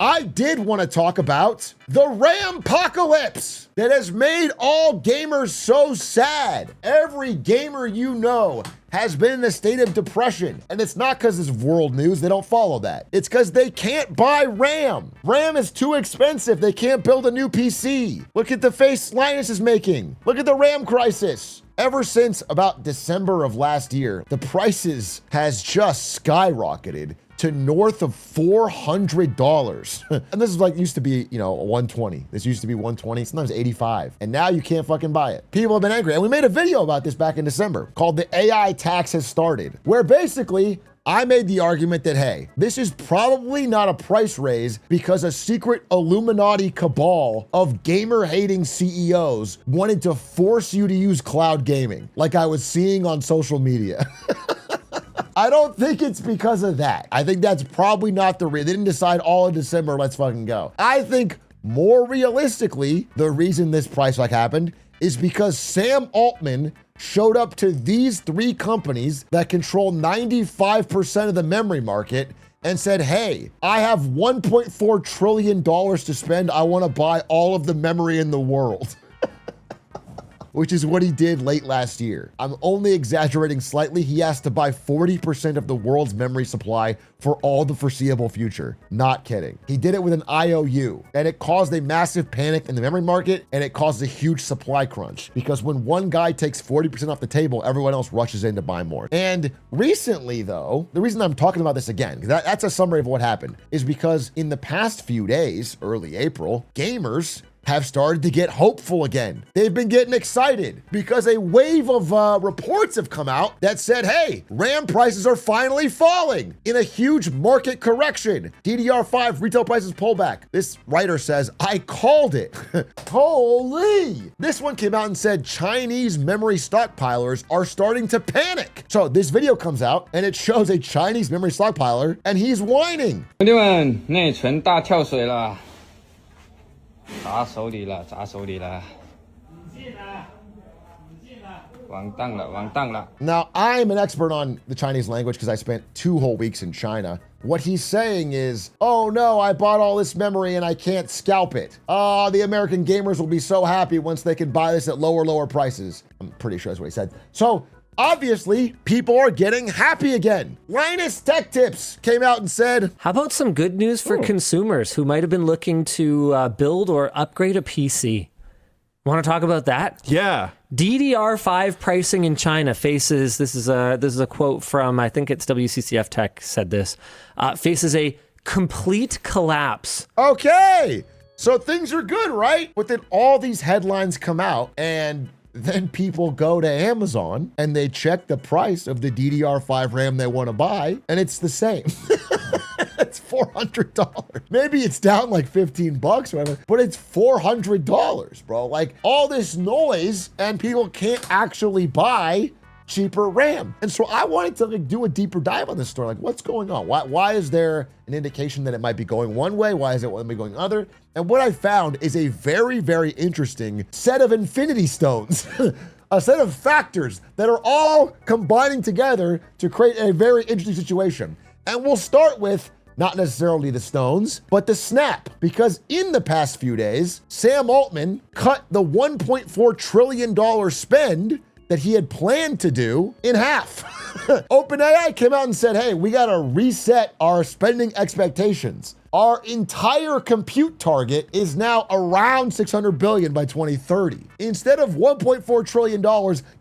I did want to talk about the RAM apocalypse that has made all gamers so sad. Every gamer you know has been in a state of depression. And it's not because it's world news, they don't follow that. It's because they can't buy RAM. RAM is too expensive, they can't build a new PC. Look at the face Linus is making. Look at the RAM crisis. Ever since about December of last year, the prices has just skyrocketed to north of $400. And this is like used to be, you know, 120. This used to be 120, sometimes 85. And now you can't fucking buy it. People have been angry. And we made a video about this back in December called The AI Tax Has Started, where basically I made the argument that, hey, this is probably not a price raise because a secret Illuminati cabal of gamer-hating CEOs wanted to force you to use cloud gaming, like I was seeing on social media. I don't think it's because of that. I think that's probably not the reason. They didn't decide all in December, let's fucking go. I think more realistically, the reason this price hike happened is because Sam Altman showed up to these three companies that control 95% of the memory market and said, hey, I have $1.4 trillion to spend. I want to buy all of the memory in the world. Which is what he did late last year. I'm only exaggerating slightly. He has to buy 40% of the world's memory supply for all the foreseeable future. Not kidding. He did it with an IOU, and it caused a massive panic in the memory market, and it caused a huge supply crunch. Because when one guy takes 40% off the table, everyone else rushes in to buy more. And recently, though, the reason I'm talking about this again, because that's a summary of what happened, is because in the past few days, early April, gamers have started to get hopeful again. They've been getting excited because a wave of reports have come out that said, hey, RAM prices are finally falling in a huge market correction. DDR5 retail prices pull back. This writer says, I called it. Holy! This one came out and said Chinese memory stockpilers are starting to panic. So this video comes out and it shows a Chinese memory stockpiler and he's whining. 兄弟们，内存大跳水了。砸手里了，砸手里了，完蛋了，完蛋了。Now, I'm an expert on the Chinese language because I spent 2 whole weeks in China. What he's saying is, oh no, I bought all this memory and I can't scalp it. The American gamers will be so happy once they can buy this at lower prices. I'm pretty sure that's what he said. So, obviously, people are getting happy again. Linus Tech Tips came out and said, how about some good news for consumers who might have been looking to build or upgrade a PC? Want to talk about that? Yeah. DDR5 pricing in China faces, this is a quote from, I think it's WCCF Tech said this, faces a complete collapse. Okay, so things are good, right? But then all these headlines come out and then people go to Amazon and they check the price of the DDR5 RAM they want to buy, and it's the same. It's $400. Maybe it's down like 15 bucks or whatever, but it's $400, bro. Like all this noise and people can't actually buy cheaper RAM. And so I wanted to do a deeper dive on this story. Like, what's going on? Why is there an indication that it might be going one way? Why is it going the other? And what I found is a very, very interesting set of infinity stones, a set of factors that are all combining together to create a very interesting situation. And we'll start with not necessarily the stones, but the snap, because in the past few days, Sam Altman cut the $1.4 trillion spend that he had planned to do in half. OpenAI came out and said, hey, we gotta reset our spending expectations. Our entire compute target is now around $600 billion by 2030. Instead of $1.4 trillion,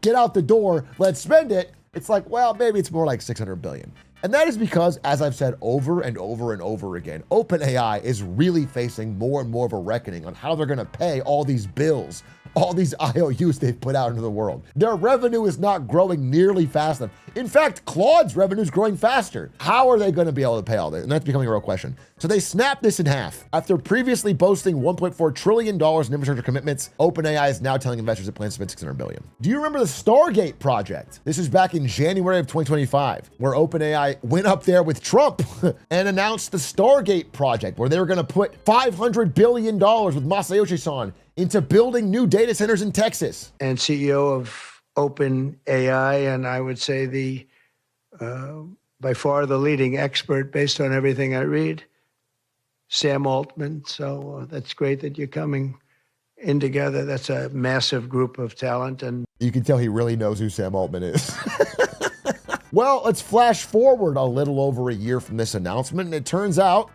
get out the door, let's spend it. It's like, well, maybe it's more like $600 billion. And that is because, as I've said over and over and over again, OpenAI is really facing more and more of a reckoning on how they're gonna pay all these bills, all these IOUs they've put out into the world. Their revenue is not growing nearly fast enough. In fact, Claude's revenue is growing faster. How are they gonna be able to pay all this? And that's becoming a real question. So they snapped this in half. After previously boasting $1.4 trillion in infrastructure commitments, OpenAI is now telling investors it plans to spend $600 billion. Do you remember the Stargate project? This was back in January of 2025, where OpenAI went up there with Trump and announced the Stargate project, where they were gonna put $500 billion with Masayoshi-san into building new data centers in Texas. And CEO of OpenAI, and I would say the by far the leading expert based on everything I read, Sam Altman. So that's great that you're coming in together. That's a massive group of talent. And you can tell he really knows who Sam Altman is. Well, let's flash forward a little over a year from this announcement, and it turns out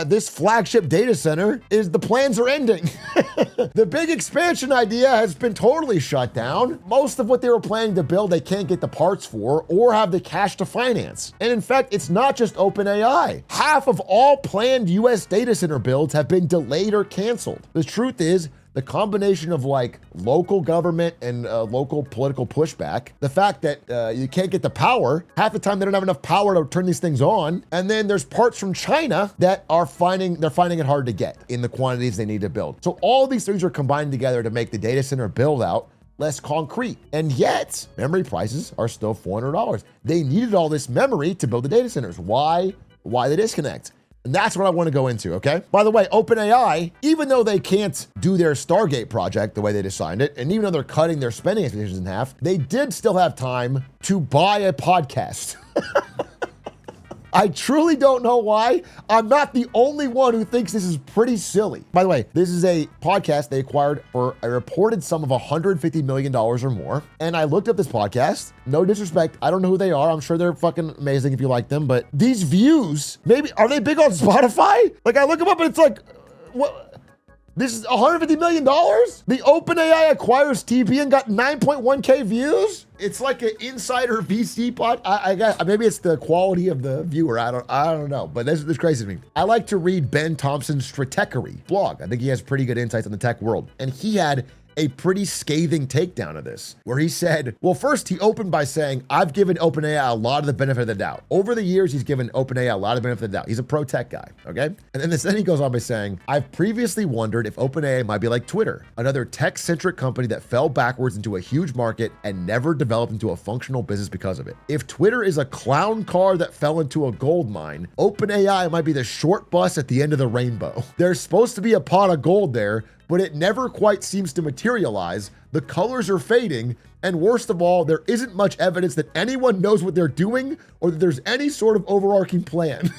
this flagship data center the plans are ending. The big expansion idea has been totally shut down. Most of what they were planning to build, they can't get the parts for or have the cash to finance. And in fact, it's not just OpenAI. Half of all planned US data center builds have been delayed or canceled. The truth is, the combination of like local government and local political pushback, the fact that you can't get the power, half the time they don't have enough power to turn these things on, and then there's parts from China that they're finding it hard to get in the quantities they need to build. So all these things are combined together to make the data center build out less concrete. And yet, memory prices are still $400. They needed all this memory to build the data centers. Why the disconnect? And that's what I want to go into, okay? By the way, OpenAI, even though they can't do their Stargate project the way they designed it, and even though they're cutting their spending expectations in half, they did still have time to buy a podcast. I truly don't know why. I'm not the only one who thinks this is pretty silly. By the way, this is a podcast they acquired for a reported sum of $150 million or more. And I looked up this podcast. No disrespect. I don't know who they are. I'm sure they're fucking amazing if you like them. But these views, maybe, are they big on Spotify? Like I look them up and it's like, what? This is $150 million? The OpenAI acquires TP and got 9.1K views? It's like an insider VC pod. I guess maybe it's the quality of the viewer. I don't know, but this is crazy to me. I like to read Ben Thompson's Stratechery blog. I think he has pretty good insights on the tech world. And he had a pretty scathing takedown of this, where he said, well, first he opened by saying, I've given OpenAI a lot of the benefit of the doubt. Over the years, he's given OpenAI a lot of the benefit of the doubt. He's a pro tech guy, okay? And then he goes on by saying, I've previously wondered if OpenAI might be like Twitter, another tech-centric company that fell backwards into a huge market and never developed into a functional business because of it. If Twitter is a clown car that fell into a gold mine, OpenAI might be the short bus at the end of the rainbow. There's supposed to be a pot of gold there, but it never quite seems to materialize. The colors are fading, and worst of all, there isn't much evidence that anyone knows what they're doing or that there's any sort of overarching plan.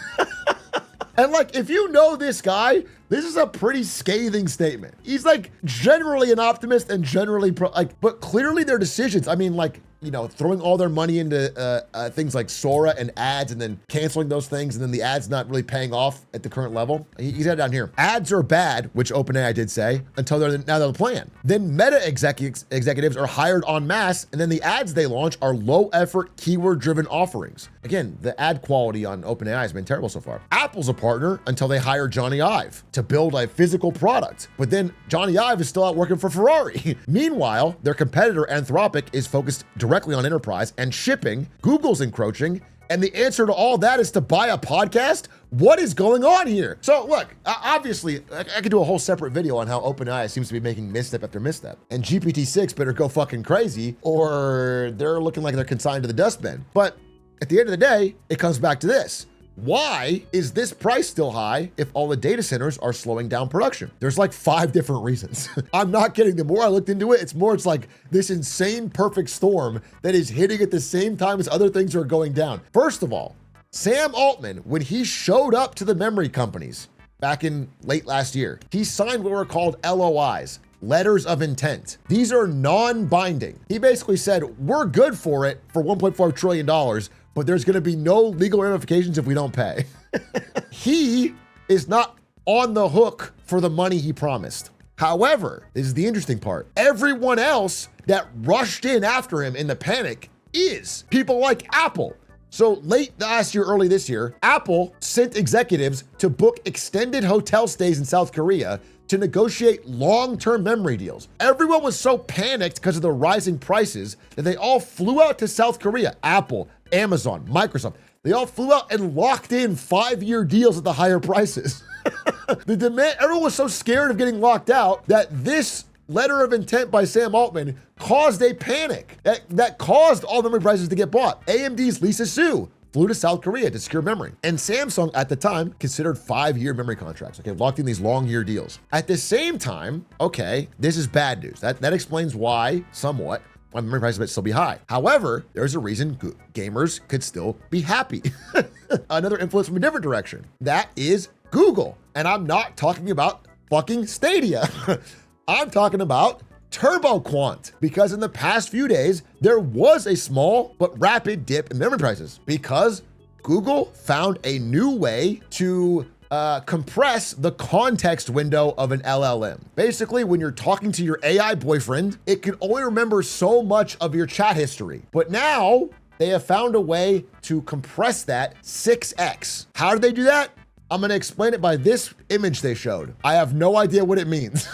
And like, if you know this guy, this is a pretty scathing statement. He's like generally an optimist and generally but clearly their decisions, I mean, like, you know, throwing all their money into things like Sora and ads and then canceling those things and then the ads not really paying off at the current level. He's got it down here. Ads are bad, which OpenAI did say, until they're the plan. Then Meta executives are hired en masse, and then the ads they launch are low effort, keyword driven offerings. Again, the ad quality on OpenAI has been terrible so far. Apple's a partner until they hire Johnny Ive to build a physical product. But then Johnny Ive is still out working for Ferrari. Meanwhile, their competitor Anthropic is focused directly on enterprise and shipping. Google's encroaching. And the answer to all that is to buy a podcast? What is going on here? So look, obviously, I could do a whole separate video on how OpenAI seems to be making misstep after misstep. And GPT-6 better go fucking crazy or they're looking like they're consigned to the dustbin. But at the end of the day, it comes back to this. Why is this price still high if all the data centers are slowing down production? There's like 5 different reasons. I'm not kidding. The more I looked into it, it's like this insane perfect storm that is hitting at the same time as other things are going down. First of all, Sam Altman, when he showed up to the memory companies back in late last year, he signed what were called LOIs, letters of intent. These are non-binding. He basically said, we're good for it for $1.4 trillion, but there's going to be no legal ramifications if we don't pay. He is not on the hook for the money he promised. However, this is the interesting part. Everyone else that rushed in after him in the panic is people like Apple. So late last year, early this year, Apple sent executives to book extended hotel stays in South Korea to negotiate long-term memory deals. Everyone was so panicked because of the rising prices that they all flew out to South Korea. Apple, Amazon, Microsoft, they all flew out and locked in 5-year deals at the higher prices. The demand, everyone was so scared of getting locked out that this letter of intent by Sam Altman caused a panic that caused all memory prices to get bought. AMD's Lisa Su flew to South Korea to secure memory. And Samsung at the time considered 5-year memory contracts, okay, locked in these long year deals. At the same time, okay, this is bad news. That explains why, somewhat, why memory prices might still be high. However, there's a reason gamers could still be happy. Another influence from a different direction. That is Google. And I'm not talking about fucking Stadia. I'm talking about TurboQuant, because in the past few days, there was a small but rapid dip in memory prices because Google found a new way to compress the context window of an LLM. Basically, when you're talking to your AI boyfriend, it can only remember so much of your chat history. But now they have found a way to compress that 6x. How did they do that? I'm gonna explain it by this image they showed. I have no idea what it means.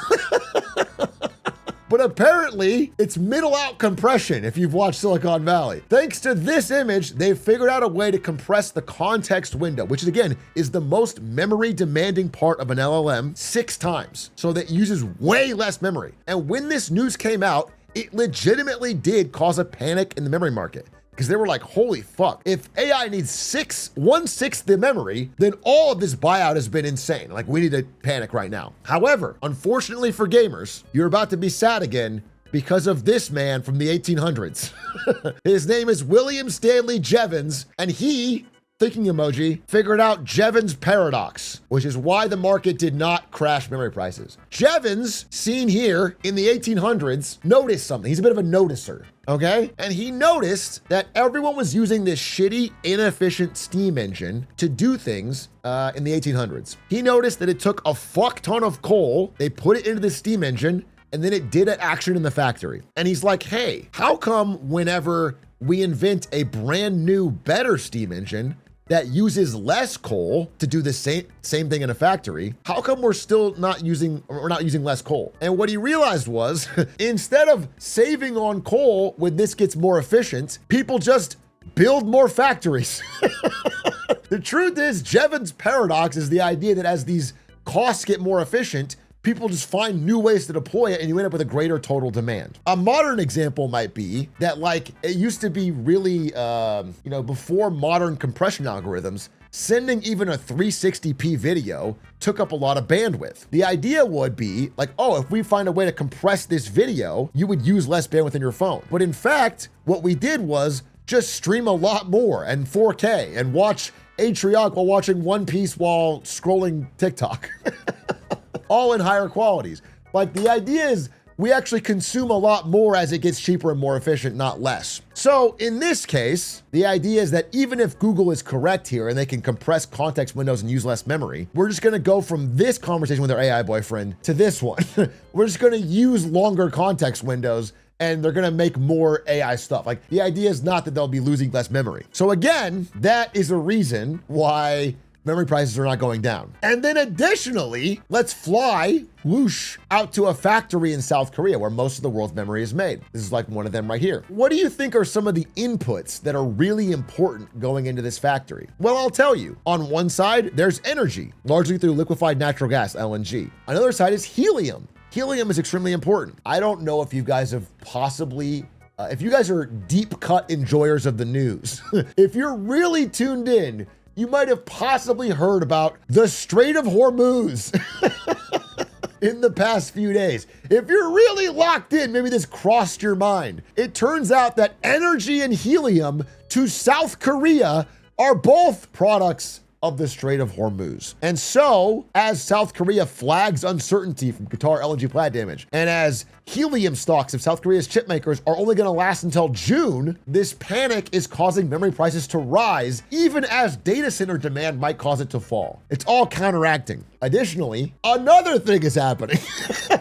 But apparently, it's middle out compression if you've watched Silicon Valley. Thanks to this image, they've figured out a way to compress the context window, which again, is the most memory demanding part of an LLM 6 times. So that uses way less memory. And when this news came out, it legitimately did cause a panic in the memory market. Because they were like, holy fuck, if AI needs 1/6 the memory, then all of this buyout has been insane. Like, we need to panic right now. However, unfortunately for gamers, you're about to be sad again because of this man from the 1800s. His name is William Stanley Jevons, and he, thinking emoji, figured out Jevons Paradox, which is why the market did not crash memory prices. Jevons, seen here in the 1800s, noticed something. He's a bit of a noticer, okay? And he noticed that everyone was using this shitty, inefficient steam engine to do things in the 1800s. He noticed that it took a fuck ton of coal, they put it into the steam engine, and then it did an action in the factory. And he's like, hey, how come whenever we invent a brand new, better steam engine that uses less coal to do the same thing in a factory, how come we're not using less coal? And what he realized was, instead of saving on coal when this gets more efficient, people just build more factories. The truth is, Jevons Paradox is the idea that as these costs get more efficient, people just find new ways to deploy it and you end up with a greater total demand. A modern example might be that, like, it used to be really, before modern compression algorithms, sending even a 360p video took up a lot of bandwidth. The idea would be like, oh, if we find a way to compress this video, you would use less bandwidth in your phone. But in fact, what we did was just stream a lot more and 4K and watch Atrioc while watching One Piece while scrolling TikTok. All in higher qualities. Like, the idea is we actually consume a lot more as it gets cheaper and more efficient, not less. So in this case, the idea is that even if Google is correct here and they can compress context windows and use less memory, we're just gonna go from this conversation with our AI boyfriend to this one. We're just gonna use longer context windows and they're gonna make more AI stuff. Like, the idea is not that they'll be losing less memory. So again, that is a reason why memory prices are not going down. And then additionally, let's fly whoosh out to a factory in South Korea where most of the world's memory is made. This is like one of them right here. What do you think are some of the inputs that are really important going into this factory? Well, I'll tell you. On one side, there's energy, largely through liquefied natural gas, LNG. Another side is helium. Helium is extremely important. I don't know if you guys have possibly if you guys are deep cut enjoyers of the news, if you're really tuned in, you might have possibly heard about the Strait of Hormuz in the past few days. If you're really locked in, maybe this crossed your mind. It turns out that energy and helium to South Korea are both products of the Strait of Hormuz. And so, as South Korea flags uncertainty from Qatar LNG plant damage, and as helium stocks of South Korea's chip makers are only gonna last until June, this panic is causing memory prices to rise, even as data center demand might cause it to fall. It's all counteracting. Additionally, another thing is happening.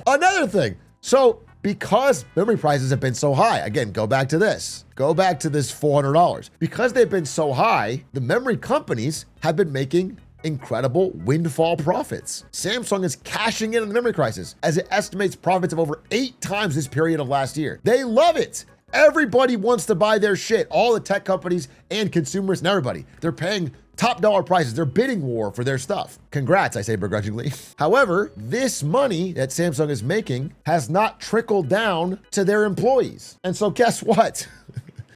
Another thing. So, because memory prices have been so high, again, go back to this $400. Because they've been so high, the memory companies have been making incredible windfall profits. Samsung is cashing in on the memory crisis as it estimates profits of over 8 times this period of last year. They love it. Everybody wants to buy their shit. All the tech companies and consumers and everybody. They're paying top dollar prices. They're bidding war for their stuff. Congrats, I say begrudgingly. However, this money that Samsung is making has not trickled down to their employees. And so guess what?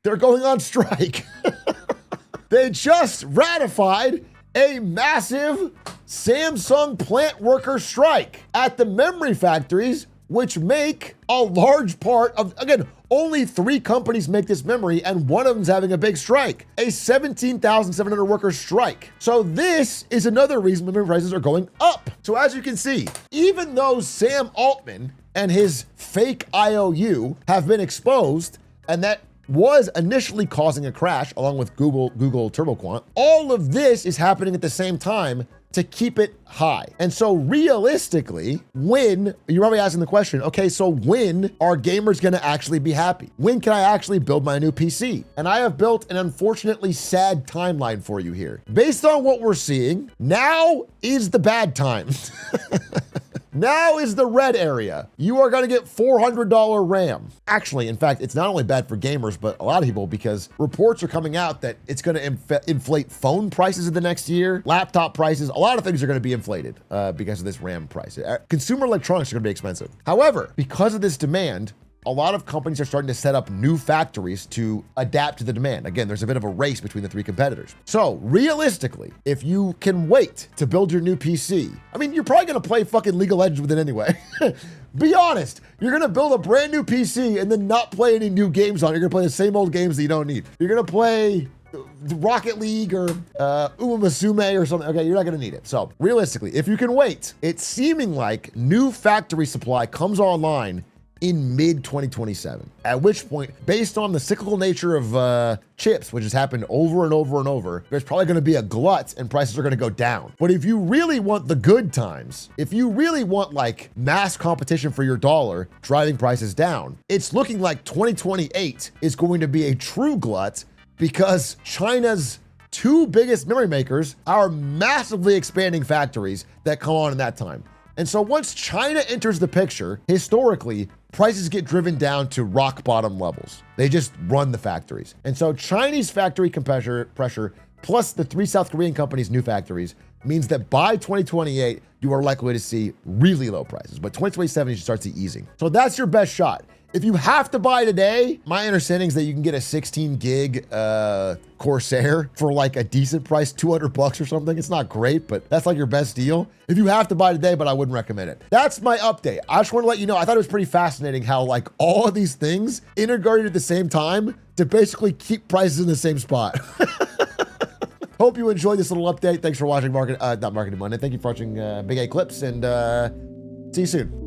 They're going on strike. They just ratified a massive Samsung plant worker strike at the memory factories which make a large part of, again, only 3 companies make this memory, and one of them's having a big strike, a 17,700 worker strike. So this is another reason memory prices are going up. So as you can see, even though Sam Altman and his fake IOU have been exposed, and that was initially causing a crash along with Google TurboQuant, all of this is happening at the same time to keep it high. And so realistically, when, you're probably asking the question, okay, so when are gamers gonna actually be happy? When can I actually build my new PC? And I have built an unfortunately sad timeline for you here. Based on what we're seeing, now is the bad time. Now is the red area. You are gonna get $400 RAM. Actually, in fact, it's not only bad for gamers, but a lot of people, because reports are coming out that it's gonna inflate phone prices in the next year, laptop prices, a lot of things are gonna be inflated because of this RAM price. Consumer electronics are gonna be expensive. However, because of this demand, a lot of companies are starting to set up new factories to adapt to the demand. Again, there's a bit of a race between the 3 competitors. So realistically, if you can wait to build your new PC, I mean, you're probably gonna play fucking League of Legends with it anyway. Be honest, you're gonna build a brand new PC and then not play any new games on it. You're gonna play the same old games that you don't need. You're gonna play Rocket League or Uma Musume or something. Okay, you're not gonna need it. So realistically, if you can wait, it's seeming like new factory supply comes online in mid-2027, at which point, based on the cyclical nature of chips, which has happened over and over and over, there's probably gonna be a glut and prices are gonna go down. But if you really want the good times, if you really want like mass competition for your dollar driving prices down, it's looking like 2028 is going to be a true glut, because China's 2 biggest memory makers are massively expanding factories that come on in that time. And so once China enters the picture, historically, prices get driven down to rock bottom levels. They just run the factories. And so Chinese factory pressure plus the 3 South Korean companies' new factories means that by 2028, you are likely to see really low prices. But 2027, you should start to easing. So that's your best shot. If you have to buy today, my understanding is that you can get a 16 gig Corsair for like a decent price, $200 or something. It's not great, but that's like your best deal. If you have to buy today, but I wouldn't recommend it. That's my update. I just want to let you know, I thought it was pretty fascinating how like all of these things integrated at the same time to basically keep prices in the same spot. Hope you enjoyed this little update. Thanks for watching Marketing Monday. Thank you for watching Big A Clips, and see you soon.